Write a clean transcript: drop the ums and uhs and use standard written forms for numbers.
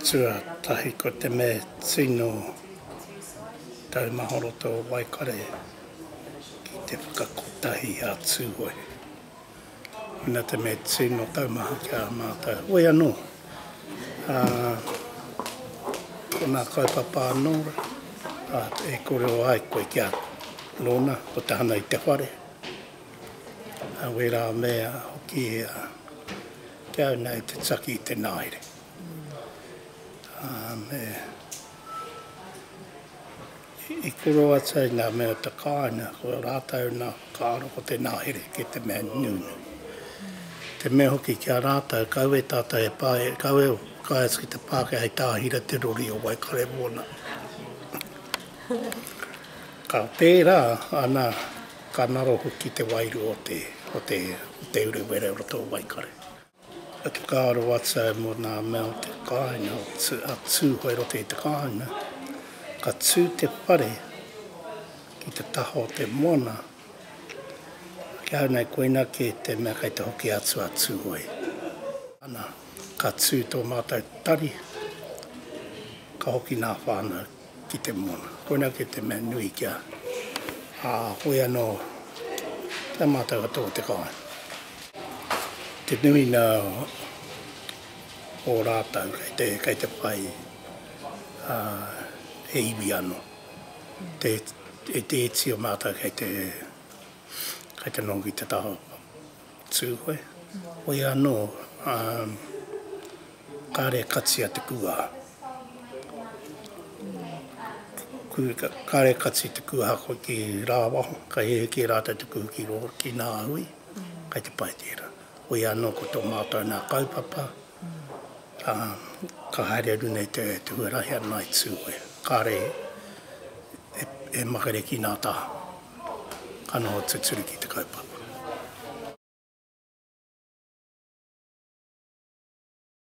Tuatahi ko te me tino taumahoro tō Waikare ki te whakakotahi a Tūhoe. Ina te me tino taumaha ki a Matau. Oi anō, ko nā kaupapa anō, e kore o ai koe kia lona o te hana I te whare. Wera mea hoki kia nei te taki I te naere. I kuro atai nā mea te kāina, ko rātau nā kāro ko te nāhere ki te mea nunu. Te mea hoki kia rātau, kau e tātai e pāe, kau e kāias ki te pāke hei tāhira te rori o Waikaremoana. Ka pērā, ana ka naro hoki te wairu o te urewere o tō Waikare. Atu kāro atai mo nā mea o te kāina, a Tūhoe rote I te kāina, ka tū te whare ki te taho o te moana, kia nei koina ki te mea kei te hoki atu a Tūhoe. Ana, ka tū tō Matau tari, ka hoki nā whānau ki te moana. Koina ki te mea nui kia, hoi anō, te Matau ato o te kāina. Te nui nā o rātau kei te whai e iwi anō. Te eti o Matau kei te nongi te taho Tūhoe. Oi anō, kāre katsi a te kuaha. Kāre katsi te kuaha ko ki rāwaho, ka he ki rātau te kuhu ki rō ki nā hui, kei te pai tērā. Oi anō ko tō Matau nā kaupapa, ka haere runei te huarahi ana I Tūhoe. Kāre e makare ki nā taha, kanoho te turi ki te kaupapa.